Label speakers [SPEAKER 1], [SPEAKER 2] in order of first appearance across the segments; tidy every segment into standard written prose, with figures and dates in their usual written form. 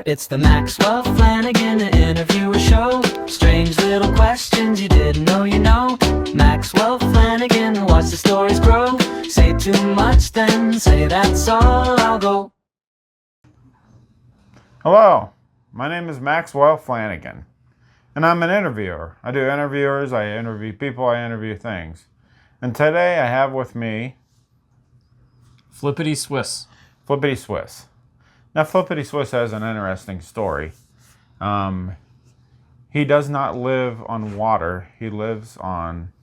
[SPEAKER 1] It's the Maxwell Flannigan interviewer show. Strange little questions you didn't know you know. Maxwell Flannigan, watch the stories grow. Say too much, then say that's all, I'll go.
[SPEAKER 2] Hello, my name is Maxwell Flannigan, and I'm an interviewer. I do interviewers, I interview people, I interview things. And today I have with me
[SPEAKER 3] Flippity Swiss.
[SPEAKER 2] Flippity Swiss. Now, Flippity Swiss has an interesting story. He does not live on water. He lives on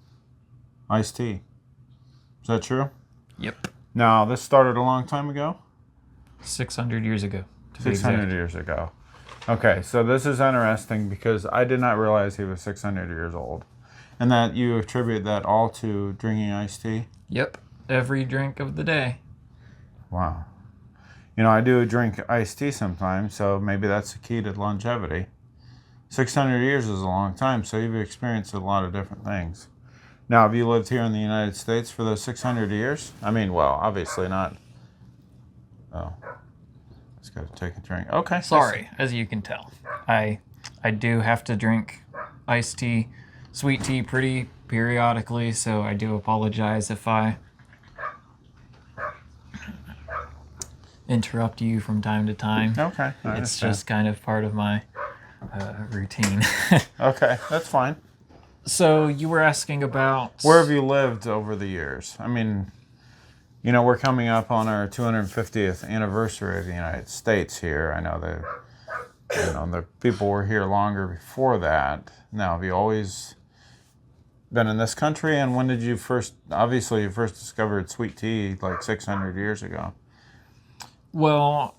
[SPEAKER 2] iced tea. Is that true?
[SPEAKER 3] Yep.
[SPEAKER 2] Now, this started a long time ago?
[SPEAKER 3] 600 years ago.
[SPEAKER 2] 600 years ago. Okay, so this is interesting because I did not realize he was 600 years old. And that you attribute that all to drinking iced tea?
[SPEAKER 3] Yep. Every drink of the day.
[SPEAKER 2] Wow. You know, I do drink iced tea sometimes, so maybe that's the key to longevity. 600 years is a long time, so you've experienced a lot of different things. Now, have you lived here in the United States for those 600 years? I mean, well, obviously not. Oh, just got to take a drink. Okay.
[SPEAKER 3] Sorry, as you can tell. I do have to drink iced tea, sweet tea pretty periodically, so I do apologize if I interrupt you from time to time.
[SPEAKER 2] Okay.
[SPEAKER 3] It's just kind of part of my routine.
[SPEAKER 2] Okay, that's fine.
[SPEAKER 3] So you were asking about...
[SPEAKER 2] Where have you lived over the years? I mean, you know, we're coming up on our 250th anniversary of the United States here. I know that, you know, the people were here longer before that. Now, have you always been in this country? And when did you first, obviously you first discovered sweet tea like 600 years ago.
[SPEAKER 3] Well,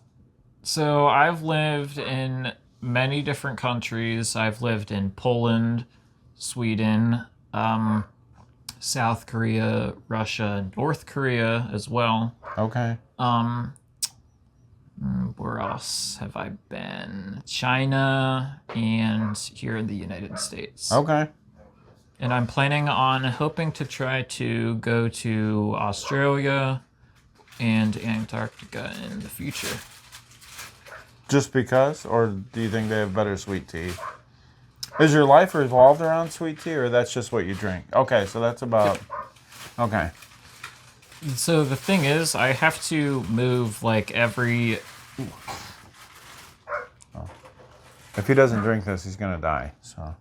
[SPEAKER 3] so I've lived in many different countries. I've lived in Poland, Sweden, South Korea, Russia, North Korea as well.
[SPEAKER 2] Okay.
[SPEAKER 3] Where else have I been? China and here in the United States.
[SPEAKER 2] Okay.
[SPEAKER 3] And I'm planning on hoping to try to go to Australia and Antarctica in the future.
[SPEAKER 2] Just because? Or do you think they have better sweet tea? Is your life revolved around sweet tea, or that's just what you drink? Okay, so that's about... Okay.
[SPEAKER 3] So the thing is, I have to move like every...
[SPEAKER 2] Oh. If he doesn't drink this, he's going to die. So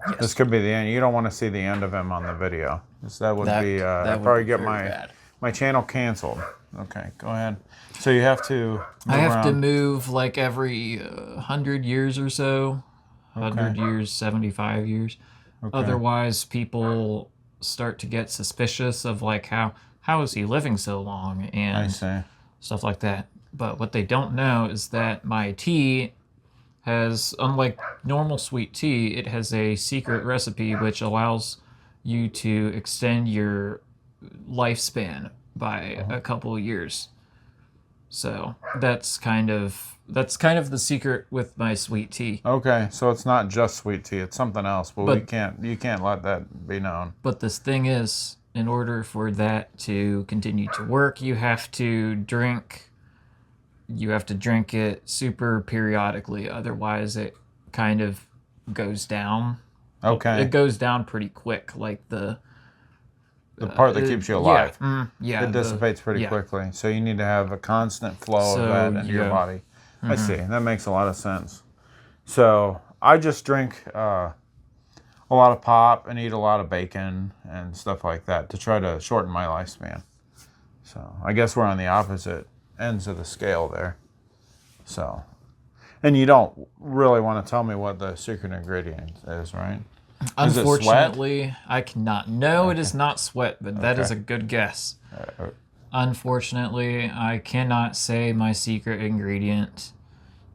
[SPEAKER 2] yes. This could be the end. You don't want to see the end of him on the video. That would be... I'd probably get my channel canceled. Okay, go ahead. So you have to
[SPEAKER 3] I have to move like every 100 years or so. 100 years, 75 years. Okay. Otherwise, people start to get suspicious of like how is he living so long and stuff like that. But what they don't know is that my tea has, unlike normal sweet tea, it has a secret recipe which allows you to extend your lifespan by a couple of years. So that's kind of the secret with my sweet tea.
[SPEAKER 2] Okay, so it's not just sweet tea; it's something else. But you can't let that be known.
[SPEAKER 3] But this thing is, in order for that to continue to work, you have to drink it super periodically. Otherwise, it kind of goes down.
[SPEAKER 2] Okay.
[SPEAKER 3] It goes down pretty quick, like the
[SPEAKER 2] part that keeps you alive.
[SPEAKER 3] Yeah.
[SPEAKER 2] It dissipates pretty quickly. So you need to have a constant flow of that into your body. Mm-hmm. I see. That makes a lot of sense. So I just drink a lot of pop and eat a lot of bacon and stuff like that to try to shorten my lifespan. So I guess we're on the opposite ends of the scale there. So, and you don't really want to tell me what the secret ingredient is, right?
[SPEAKER 3] Unfortunately, I cannot. No, it is not sweat, but that is a good guess. Unfortunately, I cannot say my secret ingredient.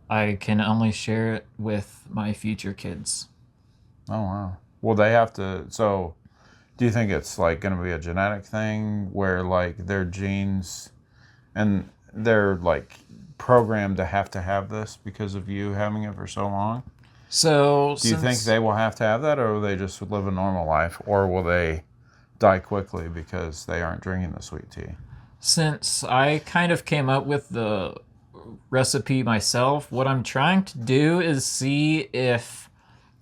[SPEAKER 3] I can only share it with my future kids.
[SPEAKER 2] Oh, wow. Well, they have to... So, do you think it's like going to be a genetic thing where like their genes and they're like programmed to have this because of you having it for so long?
[SPEAKER 3] So,
[SPEAKER 2] do you think they will have to have that, or will they just live a normal life, or will they die quickly because they aren't drinking the sweet tea?
[SPEAKER 3] Since I kind of came up with the recipe myself. What I'm trying to do is see if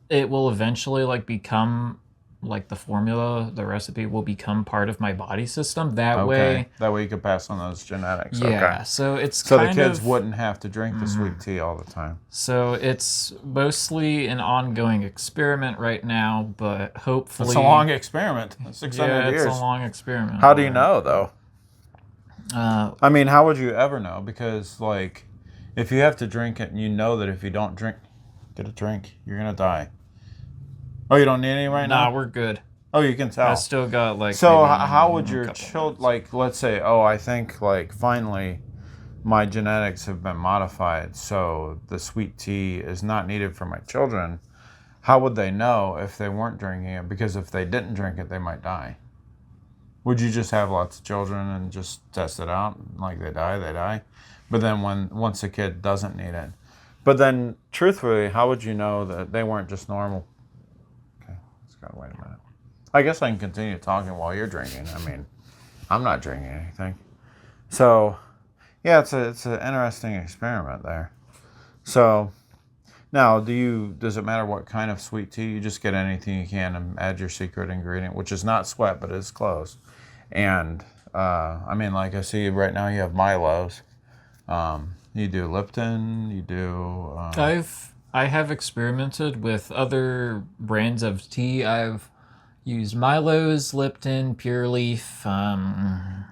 [SPEAKER 3] it will eventually like become like the formula, the recipe will become part of my body system. That way
[SPEAKER 2] you could pass on those genetics.
[SPEAKER 3] Yeah.
[SPEAKER 2] Okay.
[SPEAKER 3] So it's
[SPEAKER 2] so
[SPEAKER 3] kind
[SPEAKER 2] the kids
[SPEAKER 3] of,
[SPEAKER 2] wouldn't have to drink the sweet tea all the time.
[SPEAKER 3] So it's mostly an ongoing experiment right now, but hopefully
[SPEAKER 2] It's a long experiment. 600 years.
[SPEAKER 3] It's a long experiment.
[SPEAKER 2] How do you know though?
[SPEAKER 3] Uh,
[SPEAKER 2] how would you ever know? Because like, if you have to drink it and you know that if you don't get a drink, you're gonna die. Oh, you don't need any right now?
[SPEAKER 3] Nah, we're good.
[SPEAKER 2] Oh, you can tell.
[SPEAKER 3] I still got like.
[SPEAKER 2] So
[SPEAKER 3] maybe,
[SPEAKER 2] how would your
[SPEAKER 3] children,
[SPEAKER 2] like, let's say, oh, I think like finally my genetics have been modified, so the sweet tea is not needed for my children. How would they know if they weren't drinking it? Because if they didn't drink it, they might die. Would you just have lots of children and just test it out? Like they die. But then once a kid doesn't need it. But then truthfully, how would you know that they weren't just normal? Wait a minute. I guess I can continue talking while you're drinking. I'm not drinking anything. So, yeah, it's an interesting experiment there. So, now, does it matter what kind of sweet tea? You just get anything you can and add your secret ingredient, which is not sweat, but it's close. And, like I see right now you have Milo's. You do Lipton, you do...
[SPEAKER 3] I have experimented with other brands of tea. I've used Milo's, Lipton, Pure Leaf. I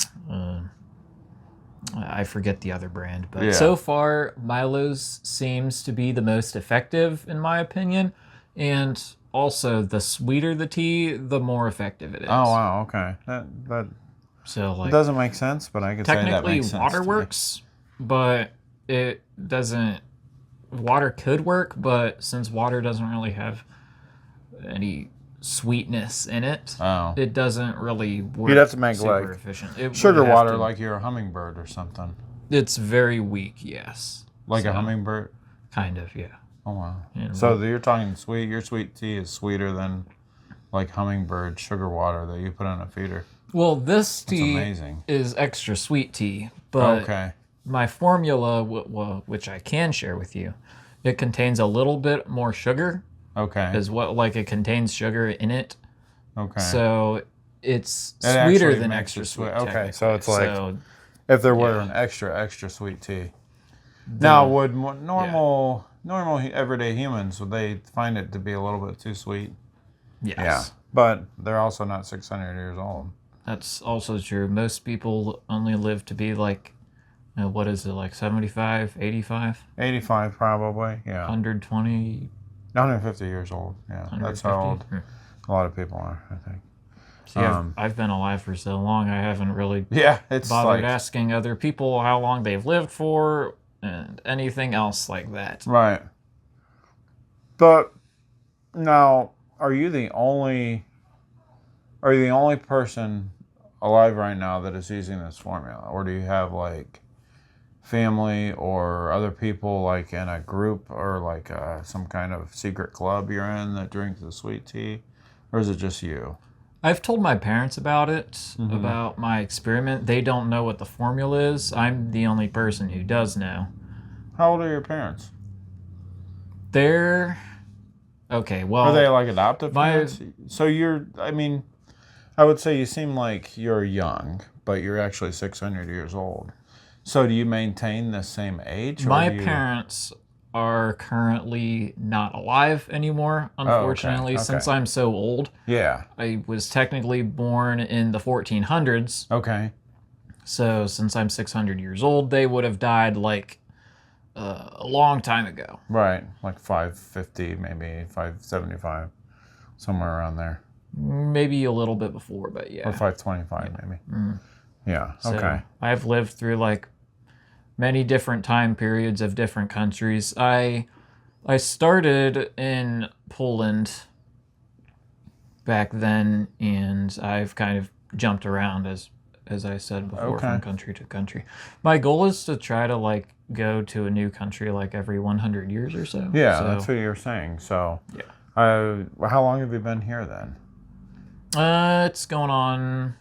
[SPEAKER 3] forget the other brand, but so far Milo's seems to be the most effective in my opinion. And also, the sweeter the tea, the more effective it is.
[SPEAKER 2] Oh wow, okay. That
[SPEAKER 3] so like
[SPEAKER 2] it doesn't make sense, but I could say that
[SPEAKER 3] technically
[SPEAKER 2] makes sense.
[SPEAKER 3] water works, but it doesn't. Water could work, but since water doesn't really have any sweetness in it, it doesn't really work.
[SPEAKER 2] You'd have to make
[SPEAKER 3] super
[SPEAKER 2] like
[SPEAKER 3] efficient.
[SPEAKER 2] Sugar water, like you're a hummingbird or something.
[SPEAKER 3] It's very weak, yes.
[SPEAKER 2] Like a hummingbird.
[SPEAKER 3] Kind of, yeah.
[SPEAKER 2] Oh wow.
[SPEAKER 3] And
[SPEAKER 2] So you're talking sweet. Your sweet tea is sweeter than like hummingbird sugar water that you put in a feeder.
[SPEAKER 3] Well, this tea
[SPEAKER 2] amazing.
[SPEAKER 3] Is extra sweet tea, but my formula, which I can share with you, it contains a little bit more sugar.
[SPEAKER 2] Okay.
[SPEAKER 3] It contains sugar in it.
[SPEAKER 2] Okay.
[SPEAKER 3] So it's sweeter than extra sweet.
[SPEAKER 2] Okay. So it's like if there were an extra sweet tea. Now, would normal everyday humans, would they find it to be a little bit too sweet?
[SPEAKER 3] Yes.
[SPEAKER 2] Yeah. But they're also not 600 years old.
[SPEAKER 3] That's also true. Most people only live to be like, what is it, like 75, 85?
[SPEAKER 2] 85 probably, yeah.
[SPEAKER 3] 120.
[SPEAKER 2] 150 years old, yeah. That's how old a lot of people are, I think.
[SPEAKER 3] See, I've been alive for so long, I haven't really
[SPEAKER 2] bothered
[SPEAKER 3] asking other people how long they've lived for and anything else like that.
[SPEAKER 2] Right. But now, are you the only person alive right now that is using this formula? Or do you have like family or other people like in a group or like some kind of secret club you're in that drinks the sweet tea? Or is it just you?
[SPEAKER 3] I've told my parents about it, about my experiment. They don't know what the formula is. I'm the only person who does know.
[SPEAKER 2] How old are your parents?
[SPEAKER 3] They're... Okay, well...
[SPEAKER 2] Are they like adoptive parents? So I would say you seem like you're young, but you're actually 600 years old. So do you maintain the same age?
[SPEAKER 3] My parents are currently not alive anymore, unfortunately, since I'm so old.
[SPEAKER 2] Yeah.
[SPEAKER 3] I was technically born in the 1400s.
[SPEAKER 2] Okay.
[SPEAKER 3] So since I'm 600 years old, they would have died like a long time ago.
[SPEAKER 2] Right, like 550, maybe 575, somewhere around there.
[SPEAKER 3] Maybe a little bit before, but yeah.
[SPEAKER 2] Or 525, maybe. Yeah,
[SPEAKER 3] so
[SPEAKER 2] okay.
[SPEAKER 3] I've lived through like many different time periods of different countries. I started in Poland back then, and I've kind of jumped around as I said before, from country to country. My goal is to try to like go to a new country like every 100 years or so.
[SPEAKER 2] Yeah, that's what you're saying. So, how long have you been here then?
[SPEAKER 3] It's going on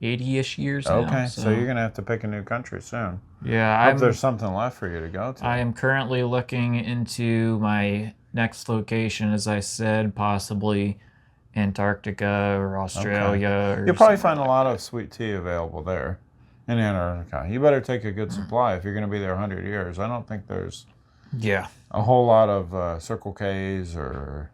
[SPEAKER 3] 80-ish years now.
[SPEAKER 2] Okay, so you're gonna have to pick a new country soon.
[SPEAKER 3] Yeah,
[SPEAKER 2] I hope there's something left for you to go to.
[SPEAKER 3] I am currently looking into my next location, as I said, possibly Antarctica or Australia. Or
[SPEAKER 2] you'll probably find a lot of sweet tea available there in Antarctica. You better take a good supply if you're going to be there 100 years. I don't think there's a whole lot of Circle K's or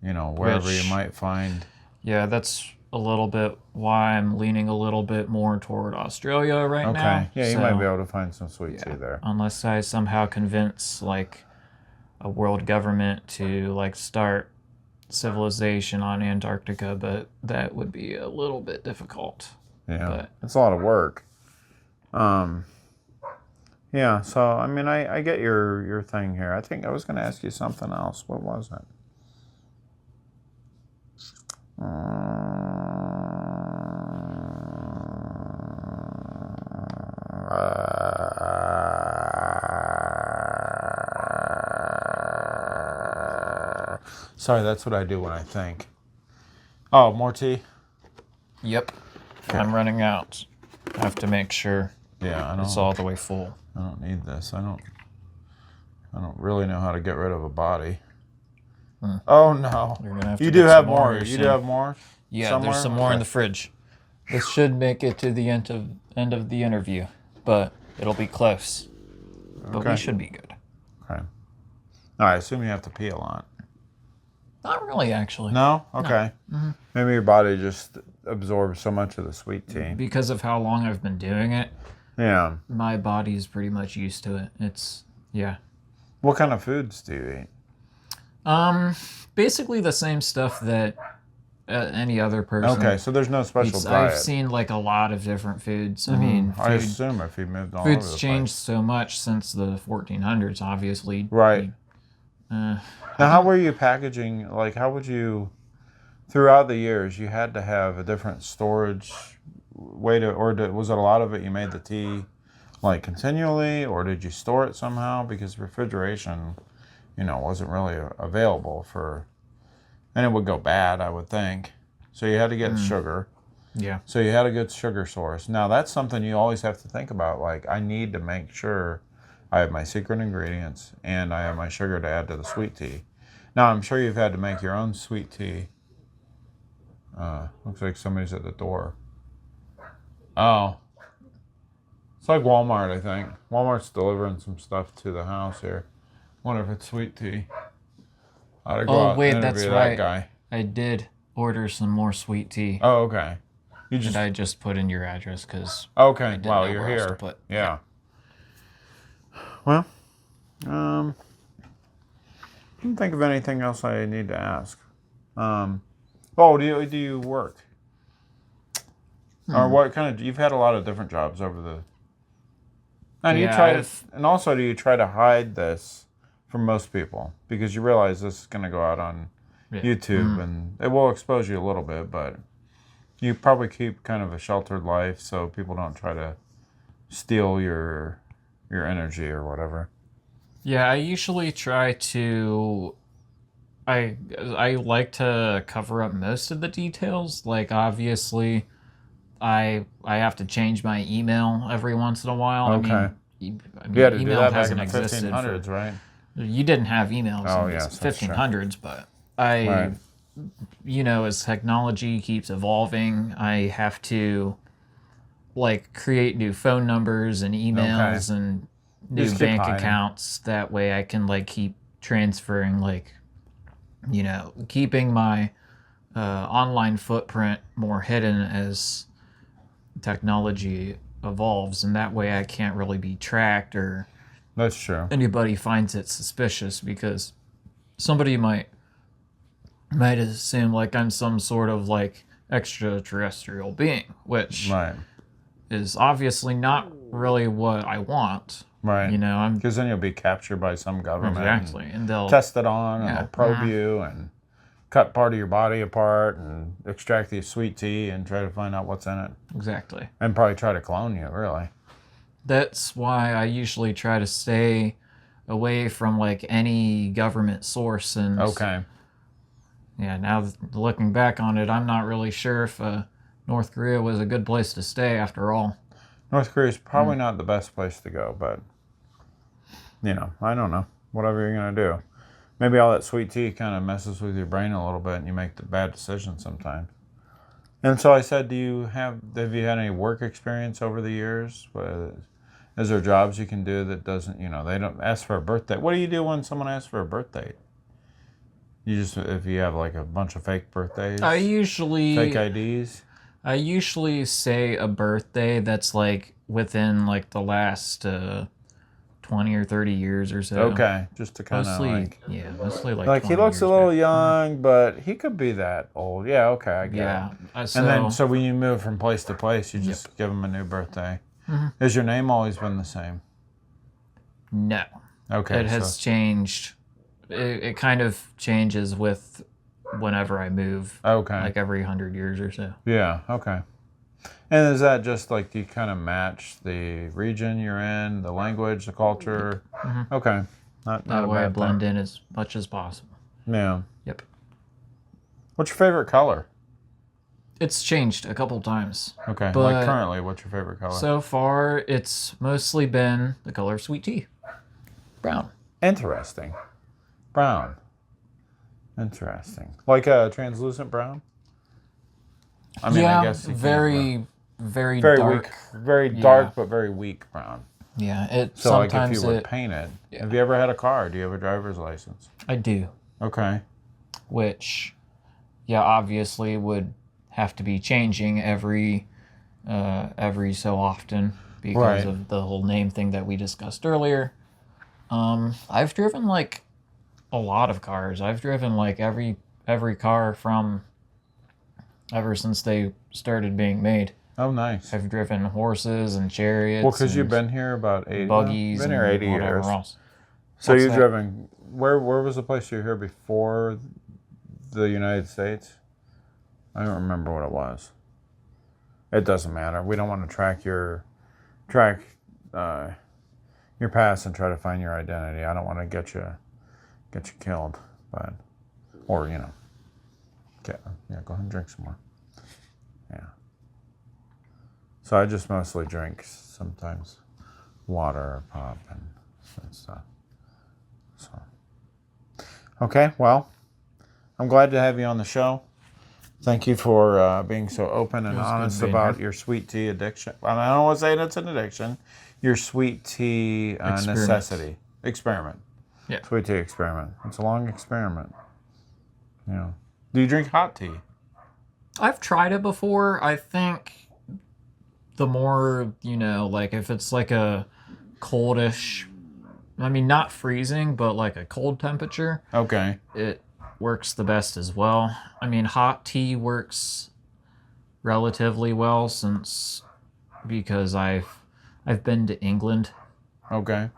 [SPEAKER 2] wherever you might find.
[SPEAKER 3] Yeah, that's a little bit why I'm leaning a little bit more toward Australia right now.
[SPEAKER 2] Okay, yeah, you might be able to find some sweet tea there.
[SPEAKER 3] Unless I somehow convince like a world government to like start civilization on Antarctica, but that would be a little bit difficult.
[SPEAKER 2] Yeah, it's a lot of work. Yeah, so I mean, I get your thing here. I think I was going to ask you something else. What was it? Sorry, that's what I do when I think. Oh, more tea?
[SPEAKER 3] Yep. I'm running out. I have to make sure it's all the way full.
[SPEAKER 2] I don't need this. I don't really know how to get rid of a body. Oh no.
[SPEAKER 3] You're gonna have to
[SPEAKER 2] you do
[SPEAKER 3] get
[SPEAKER 2] have
[SPEAKER 3] some
[SPEAKER 2] more.
[SPEAKER 3] more
[SPEAKER 2] You do have more?
[SPEAKER 3] Yeah,
[SPEAKER 2] somewhere?
[SPEAKER 3] there's some more in the fridge. This should make it to the end of the interview, but it'll be close. But we should be good.
[SPEAKER 2] Okay. I assume you have to pee a lot.
[SPEAKER 3] Not really, actually.
[SPEAKER 2] No? Okay. No. Mm-hmm. Maybe your body just absorbs so much of the sweet tea.
[SPEAKER 3] Because of how long I've been doing it.
[SPEAKER 2] Yeah.
[SPEAKER 3] My body's pretty much used to it.
[SPEAKER 2] What kind of foods do you eat?
[SPEAKER 3] Basically the same stuff that any other person.
[SPEAKER 2] Okay, so there's no special diet.
[SPEAKER 3] I've seen like a lot of different foods. I mean,
[SPEAKER 2] I assume if you moved all over the place.
[SPEAKER 3] Food's changed so much since the 1400s, obviously.
[SPEAKER 2] Right. Now, how were you packaging? Like, how would you, throughout the years, you had to have a different storage way to, was it a lot of it you made the tea like continually, or did you store it somehow? Because refrigeration, wasn't really available for, and it would go bad, I would think. So you had to get sugar.
[SPEAKER 3] Yeah.
[SPEAKER 2] So you had a good sugar source. Now, that's something you always have to think about. Like, I need to make sure I have my secret ingredients and I have my sugar to add to the sweet tea. Now, I'm sure you've had to make your own sweet tea. Looks like somebody's at the door. Oh. It's like Walmart, I think. Walmart's delivering some stuff to the house here. Wonder if it's sweet tea.
[SPEAKER 3] That's right. Guy. I did order some more sweet tea.
[SPEAKER 2] Oh, okay.
[SPEAKER 3] I just put in your address because.
[SPEAKER 2] Okay, well, you're here. Yeah. Well, I didn't think of anything else I need to ask. Do you work? Or what kind of? You've had a lot of different jobs over the. And also, do you try to hide this from most people because you realize this is going to go out on YouTube and it will expose you a little bit, but you probably keep kind of a sheltered life so people don't try to steal your energy or whatever.
[SPEAKER 3] Yeah, I usually try to. I like to cover up most of the details. Like, obviously, I have to change my email every once in a while.
[SPEAKER 2] Okay.
[SPEAKER 3] I mean,
[SPEAKER 2] you had to
[SPEAKER 3] email
[SPEAKER 2] do that
[SPEAKER 3] hasn't
[SPEAKER 2] back in the
[SPEAKER 3] existed
[SPEAKER 2] 1500s, right?
[SPEAKER 3] You didn't have emails in the 1500s, but as technology keeps evolving, I have to like create new phone numbers and emails and new bank accounts. That way I can like keep transferring, like, keeping my online footprint more hidden as technology evolves, and that way I can't really be tracked or
[SPEAKER 2] that's true.
[SPEAKER 3] Anybody finds it suspicious because somebody might assume like I'm some sort of like extraterrestrial being, which is obviously not really what I want.
[SPEAKER 2] Right. Because then you'll be captured by some government.
[SPEAKER 3] Exactly. And they'll
[SPEAKER 2] test it on and they'll probe you and cut part of your body apart and extract the sweet tea and try to find out what's in it.
[SPEAKER 3] Exactly.
[SPEAKER 2] And probably try to clone you, really.
[SPEAKER 3] That's why I usually try to stay away from like any government source. And
[SPEAKER 2] okay.
[SPEAKER 3] Yeah, now looking back on it, I'm not really sure if a North Korea was a good place to stay after all.
[SPEAKER 2] North Korea is probably not the best place to go, but, I don't know. Whatever you're going to do. Maybe all that sweet tea kind of messes with your brain a little bit and you make the bad decisions sometimes. And so I said, have you had any work experience over the years? Is there jobs you can do that doesn't, they don't ask for a birthday? What do you do when someone asks for a birthday? If you have like a bunch of fake birthdays? Fake IDs?
[SPEAKER 3] I usually say a birthday that's like within like the last 20 or 30 years or so.
[SPEAKER 2] Okay, just to kind of
[SPEAKER 3] mostly like
[SPEAKER 2] like he looks a little young, but he could be that old. Yeah, okay, I get it. And then so when you move from place to place, you just give him a new birthday. Has your name always been the same?
[SPEAKER 3] No.
[SPEAKER 2] Okay.
[SPEAKER 3] It has changed. It kind of changes with whenever I move.
[SPEAKER 2] Okay.
[SPEAKER 3] Like every 100 years or so.
[SPEAKER 2] Yeah, okay. And is that just like you kind of match the region you're in, the language, the culture? Okay. Not
[SPEAKER 3] that way I blend in as much as possible.
[SPEAKER 2] Yeah.
[SPEAKER 3] Yep.
[SPEAKER 2] What's your favorite color?
[SPEAKER 3] It's changed a couple times.
[SPEAKER 2] Okay. Like currently, what's your favorite color?
[SPEAKER 3] So far, it's mostly been the color of sweet tea. Brown.
[SPEAKER 2] Interesting. Brown. Interesting. Like a translucent brown? I mean, I guess
[SPEAKER 3] very dark.
[SPEAKER 2] Weak, very dark, but very weak brown.
[SPEAKER 3] Yeah,
[SPEAKER 2] so like if you were painted. Have you ever had a car? Do you have a driver's license?
[SPEAKER 3] I do.
[SPEAKER 2] Okay.
[SPEAKER 3] Which, obviously would have to be changing every so often because of the whole name thing that we discussed earlier. I've driven like a lot of cars. I've driven like every car from ever since they started being made.
[SPEAKER 2] Oh, nice.
[SPEAKER 3] I've driven horses and chariots.
[SPEAKER 2] Well, because you've been here about 80
[SPEAKER 3] buggies.
[SPEAKER 2] Been here 80 years.
[SPEAKER 3] Else.
[SPEAKER 2] So you've driven. Where was the place you were here before the United States? I don't remember what it was. It doesn't matter. We don't want to track your past and try to find your identity. I don't want to get you killed, but go ahead and drink some more. Yeah. So I just mostly drink sometimes water or pop and stuff. So okay, well, I'm glad to have you on the show. Thank you for being so open and honest about your sweet tea addiction. I don't want to say it's an addiction. Your sweet tea necessity. Experiment.
[SPEAKER 3] Yeah.
[SPEAKER 2] Sweet tea experiment. It's a long experiment. Yeah. Do you drink hot tea?
[SPEAKER 3] I've tried it before. I think the more, like if it's like a coldish, I mean, not freezing, but like a cold temperature.
[SPEAKER 2] Okay.
[SPEAKER 3] It works the best as well. I mean, hot tea works relatively well because I've been to England.
[SPEAKER 2] Okay.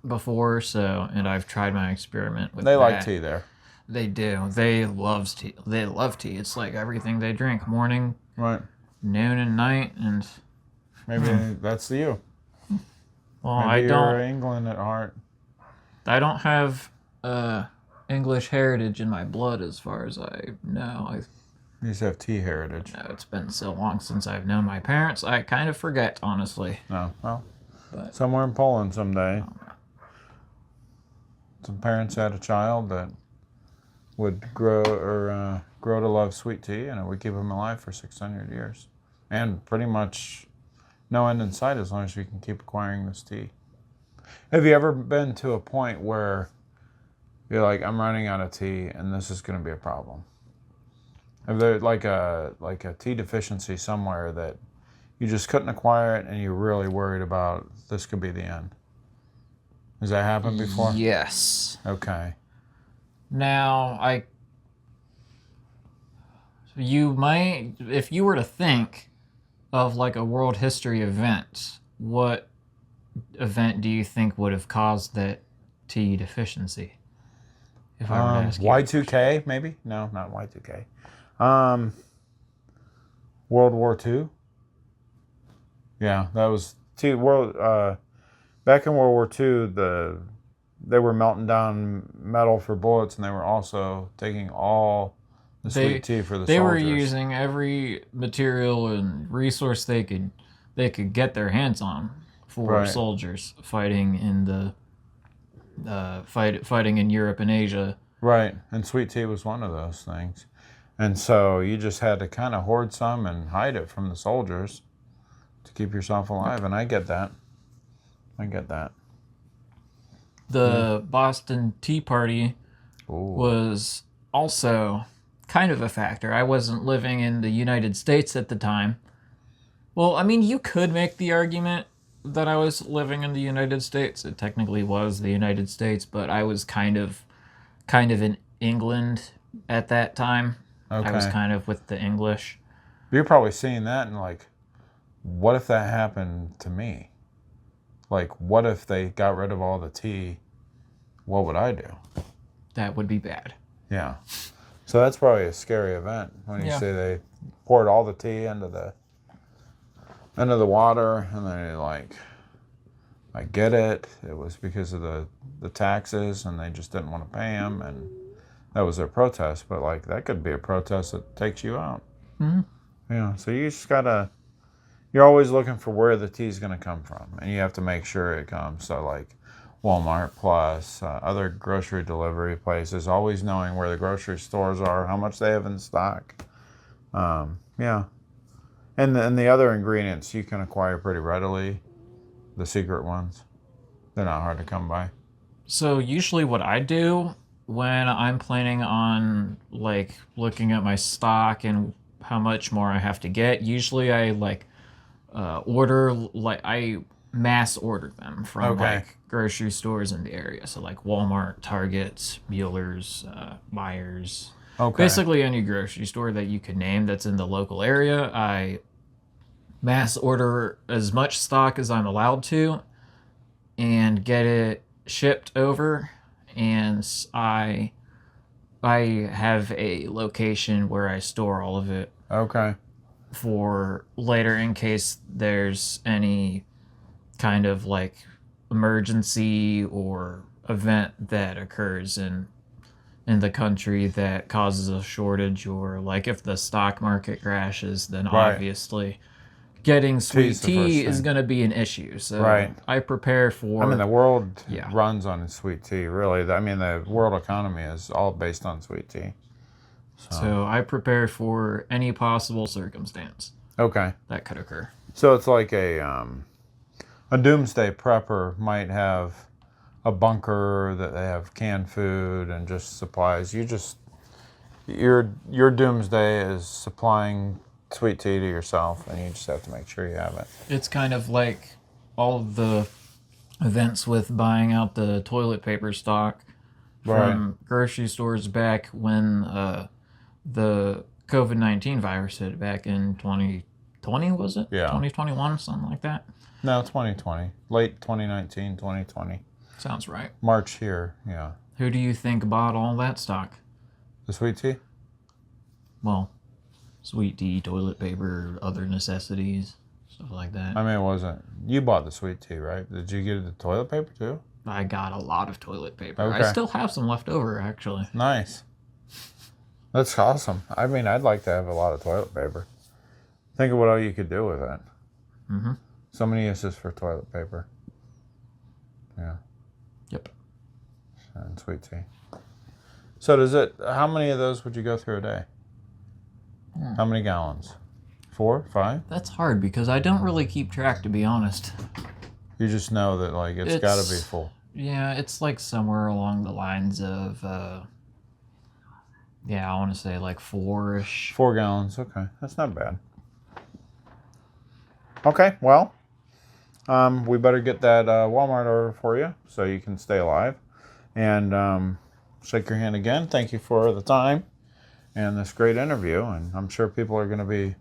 [SPEAKER 3] Before, and I've tried my experiment with
[SPEAKER 2] that. They
[SPEAKER 3] like
[SPEAKER 2] tea there.
[SPEAKER 3] They do. They love tea. They love tea. It's like everything they drink, morning, noon, and night, and
[SPEAKER 2] maybe that's you.
[SPEAKER 3] Well,
[SPEAKER 2] maybe you're England at heart.
[SPEAKER 3] I don't have English heritage in my blood, as far as I know.
[SPEAKER 2] You just have tea heritage.
[SPEAKER 3] No, it's been so long since I've known my parents. I kind of forget, honestly.
[SPEAKER 2] No, well, somewhere in Poland someday. Some parents had a child that would grow to love sweet tea, and it would keep them alive for 600 years, and pretty much no end in sight as long as you can keep acquiring this tea. Have you ever been to a point where you're like, I'm running out of tea, and this is going to be a problem? Have there like a tea deficiency somewhere that you just couldn't acquire it, and you're really worried about this could be the end? Has that happened before?
[SPEAKER 3] Yes.
[SPEAKER 2] Okay.
[SPEAKER 3] Now, you might, if you were to think of like a world history event, what event do you think would have caused that tea deficiency? If I were to ask you.
[SPEAKER 2] Y2K, maybe? No, not Y2K. World War II. Yeah, that was back in World War II. They were melting down metal for bullets, and they were also taking all The sweet tea for the
[SPEAKER 3] they
[SPEAKER 2] soldiers.
[SPEAKER 3] were using every material and resource they could get their hands on for soldiers fighting in the fighting in Europe and Asia.
[SPEAKER 2] Right, and sweet tea was one of those things. And so you just had to kind of hoard some and hide it from the soldiers to keep yourself alive. And I get that.
[SPEAKER 3] The Boston Tea Party was also kind of a factor. I wasn't living in the United States at the time. Well, I mean, you could make the argument that I was living in the United States. It technically was the United States, but I was kind of in England at that time.
[SPEAKER 2] Okay.
[SPEAKER 3] I was kind of with the English.
[SPEAKER 2] You're probably seeing that and like, what if that happened to me? Like, what if they got rid of all the tea? What would I do?
[SPEAKER 3] That would be bad.
[SPEAKER 2] Yeah. So that's probably a scary event when you say they poured all the tea into the water, and then I get it. It was because of the taxes, and they just didn't want to pay them, and that was their protest. But like, that could be a protest that takes you out.
[SPEAKER 3] Mm-hmm.
[SPEAKER 2] Yeah. So you just gotta. You're always looking for where the tea's gonna come from, and you have to make sure it comes. So like, Walmart Plus, other grocery delivery places, always knowing where the grocery stores are, how much they have in stock. Yeah. And the other ingredients you can acquire pretty readily, the secret ones. They're not hard to come by.
[SPEAKER 3] So usually what I do when I'm planning on like looking at my stock and how much more I have to get, usually I I mass order them from like grocery stores in the area. So like Walmart, Target, Mueller's, Myers. Basically any grocery store that you could name that's in the local area. I mass order as much stock as I'm allowed to and get it shipped over. And I have a location where I store all of it.
[SPEAKER 2] Okay.
[SPEAKER 3] For later in case there's any kind of like emergency or event that occurs in the country that causes a shortage, or like if the stock market crashes, then obviously getting sweet tea is going to be an issue. So I prepare for...
[SPEAKER 2] I mean, the world runs on sweet tea, really. I mean, the world economy is all based on sweet tea.
[SPEAKER 3] So I prepare for any possible circumstance that could occur.
[SPEAKER 2] So it's like a doomsday prepper might have a bunker that they have canned food and just supplies. Your doomsday is supplying sweet tea to yourself, and you just have to make sure you have it. It's
[SPEAKER 3] kind of like all of the events with buying out the toilet paper stock from grocery stores back when the COVID-19 virus hit back in 2020, was it?
[SPEAKER 2] Yeah.
[SPEAKER 3] 2021, something like that?
[SPEAKER 2] No, 2020. Late 2019, 2020.
[SPEAKER 3] Sounds right.
[SPEAKER 2] March here, yeah.
[SPEAKER 3] Who do you think bought all that stock?
[SPEAKER 2] The sweet tea?
[SPEAKER 3] Well, sweet tea, toilet paper, other necessities, stuff like that.
[SPEAKER 2] I mean, it wasn't... You bought the sweet tea, right? Did you get the toilet paper, too?
[SPEAKER 3] I got a lot of toilet paper.
[SPEAKER 2] Okay.
[SPEAKER 3] I still have some left over, actually.
[SPEAKER 2] Nice. That's awesome. I mean, I'd like to have a lot of toilet paper. Think of what all you could do with it.
[SPEAKER 3] Mm-hmm.
[SPEAKER 2] So many uses for toilet paper. Yeah.
[SPEAKER 3] Yep.
[SPEAKER 2] And sweet tea. So how many of those would you go through a day? How many gallons? 4, 5?
[SPEAKER 3] That's hard because I don't really keep track, to be honest.
[SPEAKER 2] You just know that like it's got to be full.
[SPEAKER 3] Yeah, it's like somewhere along the lines of, I want to say like 4-ish.
[SPEAKER 2] 4 gallons. Okay, that's not bad. Okay, well, we better get that Walmart order for you so you can stay alive. And shake your hand again. Thank you for the time and this great interview. And I'm sure people are going to be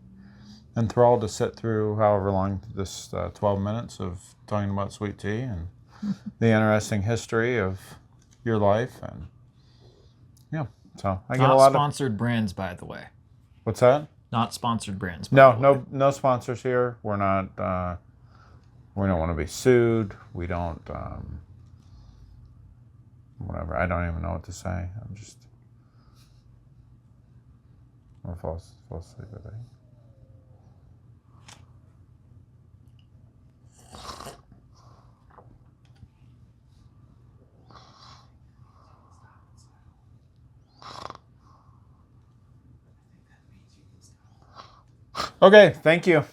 [SPEAKER 2] enthralled to sit through however long this 12 minutes of talking about sweet tea and the interesting history of your life. And yeah, so I get a lot of...
[SPEAKER 3] Not sponsored brands, by the way.
[SPEAKER 2] What's that?
[SPEAKER 3] Not sponsored brands.
[SPEAKER 2] No sponsors here. We're not... we don't want to be sued. We don't... whatever. I don't even know what to say. I'm just... I'll fall asleep, I think. Okay, thank you.